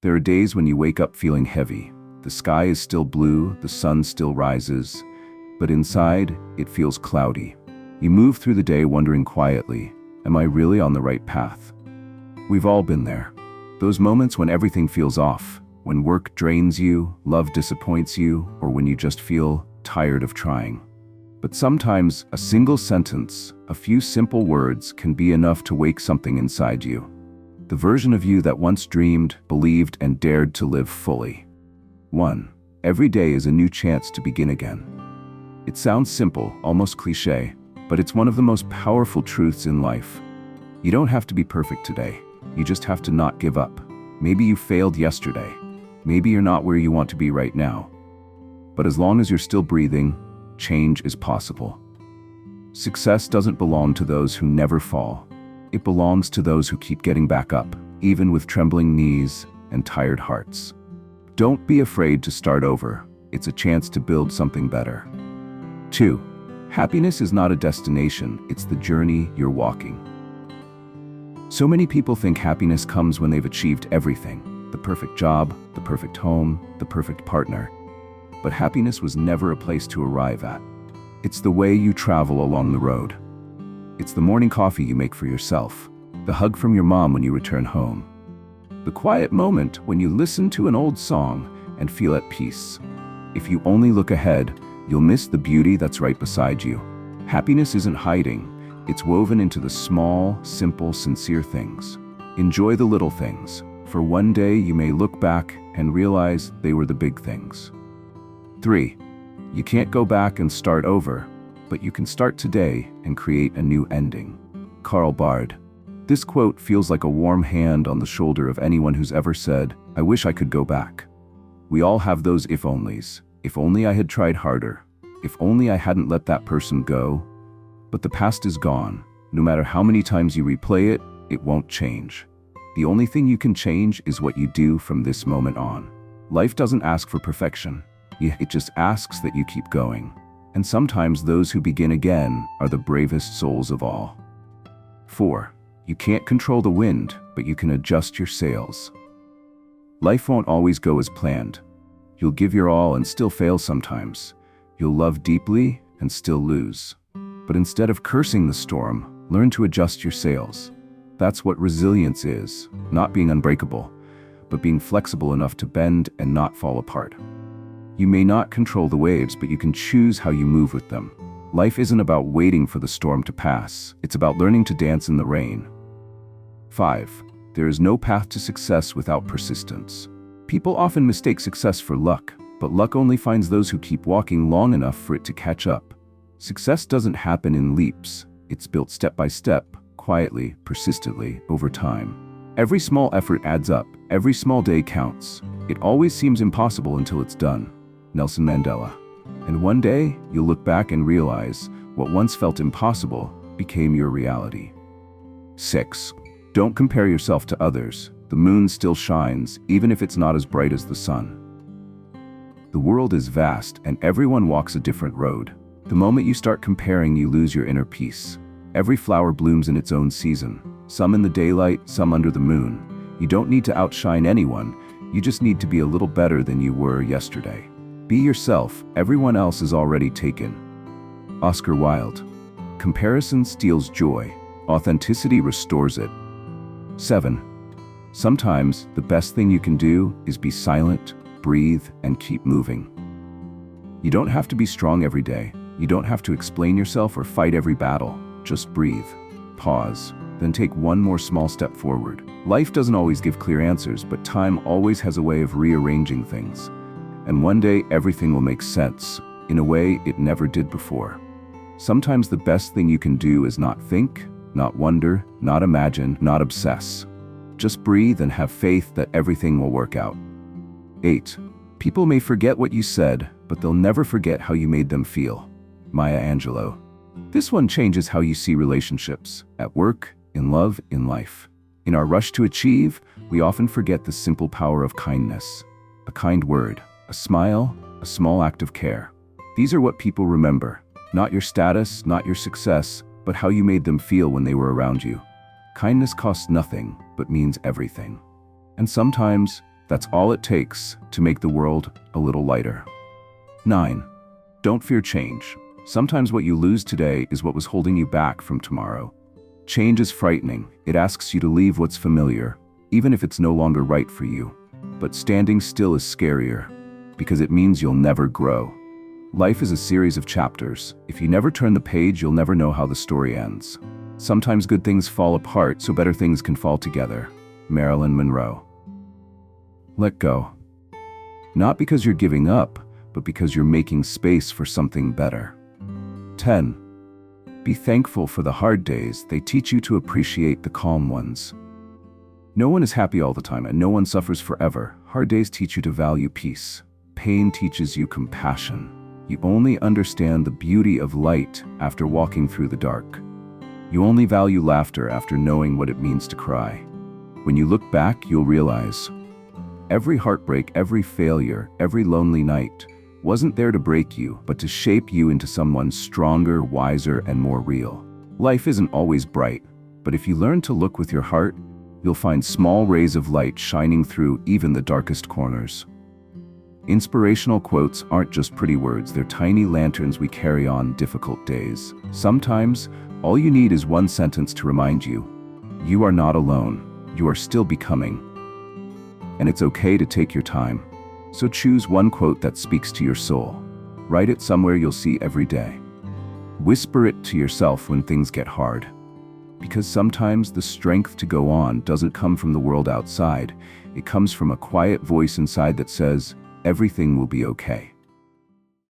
There are days when you wake up feeling heavy. The sky is still blue, the sun still rises, but inside, it feels cloudy. You move through the day wondering quietly, am I really on the right path? We've all been there. Those moments when everything feels off, when work drains you, love disappoints you, or when you just feel tired of trying. But sometimes, a single sentence, a few simple words can be enough to wake something inside you. The version of you that once dreamed, believed, and dared to live fully. 1. Every day is a new chance to begin again. It sounds simple, almost cliché, but it's one of the most powerful truths in life. You don't have to be perfect today. You just have to not give up. Maybe you failed yesterday. Maybe you're not where you want to be right now. But as long as you're still breathing, change is possible. Success doesn't belong to those who never fall. It belongs to those who keep getting back up, even with trembling knees and tired hearts. Don't be afraid to start over. It's a chance to build something better. 2. Happiness is not a destination, it's the journey you're walking. So many people think happiness comes when they've achieved everything: the perfect job, the perfect home, the perfect partner. But happiness was never a place to arrive at. It's the way you travel along the road. It's the morning coffee you make for yourself, the hug from your mom when you return home, the quiet moment when you listen to an old song and feel at peace. If you only look ahead, you'll miss the beauty that's right beside you. Happiness isn't hiding, it's woven into the small, simple, sincere things. Enjoy the little things, for one day you may look back and realize they were the big things. 3. You can't go back and start over, but you can start today and create a new ending. Karl Bard. This quote feels like a warm hand on the shoulder of anyone who's ever said, I wish I could go back. We all have those if-onlys. If only I had tried harder. If only I hadn't let that person go. But the past is gone. No matter how many times you replay it, it won't change. The only thing you can change is what you do from this moment on. Life doesn't ask for perfection. It just asks that you keep going. And sometimes those who begin again are the bravest souls of all. 4. You can't control the wind, but you can adjust your sails. Life won't always go as planned. You'll give your all and still fail sometimes. You'll love deeply and still lose. But instead of cursing the storm, learn to adjust your sails. That's what resilience is, not being unbreakable, but being flexible enough to bend and not fall apart. You may not control the waves, but you can choose how you move with them. Life isn't about waiting for the storm to pass. It's about learning to dance in the rain. 5. There is no path to success without persistence. People often mistake success for luck, but luck only finds those who keep walking long enough for it to catch up. Success doesn't happen in leaps. It's built step by step, quietly, persistently, over time. Every small effort adds up. Every small day counts. It always seems impossible until it's done. Nelson Mandela. And one day, you'll look back and realize what once felt impossible became your reality. 6. Don't compare yourself to others. The moon still shines, even if it's not as bright as the sun. The world is vast, and everyone walks a different road. The moment you start comparing, you lose your inner peace. Every flower blooms in its own season, some in the daylight, some under the moon. You don't need to outshine anyone, you just need to be a little better than you were yesterday. Be yourself, everyone else is already taken. Oscar Wilde. Comparison steals joy. Authenticity restores it. 7. Sometimes, the best thing you can do is be silent, breathe, and keep moving. You don't have to be strong every day. You don't have to explain yourself or fight every battle. Just breathe, pause, then take one more small step forward. Life doesn't always give clear answers, but time always has a way of rearranging things. And one day, everything will make sense, in a way it never did before. Sometimes the best thing you can do is not think, not wonder, not imagine, not obsess. Just breathe and have faith that everything will work out. 8. People may forget what you said, but they'll never forget how you made them feel. Maya Angelou. This one changes how you see relationships, at work, in love, in life. In our rush to achieve, we often forget the simple power of kindness. A kind word, a smile, a small act of care. These are what people remember. Not your status, not your success, but how you made them feel when they were around you. Kindness costs nothing, but means everything. And sometimes, That's all it takes to make the world a little lighter. 9. Don't fear change. Sometimes what you lose today is what was holding you back from tomorrow. Change is frightening. It asks you to leave what's familiar, even if it's no longer right for you. But standing still is scarier, because it means you'll never grow. Life is a series of chapters. If you never turn the page, you'll never know how the story ends. Sometimes good things fall apart so better things can fall together. Marilyn Monroe. Let go. Not because you're giving up, but because you're making space for something better. 10. Be thankful for the hard days. They teach you to appreciate the calm ones. No one is happy all the time, and no one suffers forever. Hard days teach you to value peace. Pain teaches you compassion. You only understand the beauty of light after walking through the dark. You only value laughter after knowing what it means to cry. When you look back, you'll realize every heartbreak, every failure, every lonely night wasn't there to break you, but to shape you into someone stronger, wiser, and more real. Life isn't always bright, but if you learn to look with your heart, you'll find small rays of light shining through even the darkest corners. Inspirational quotes aren't just pretty words, they're tiny lanterns we carry on difficult days. Sometimes, all you need is one sentence to remind you, you are not alone, you are still becoming. And it's okay to take your time. So choose one quote that speaks to your soul. Write it somewhere you'll see every day. Whisper it to yourself when things get hard. Because sometimes the strength to go on doesn't come from the world outside. It comes from a quiet voice inside that says, everything will be okay.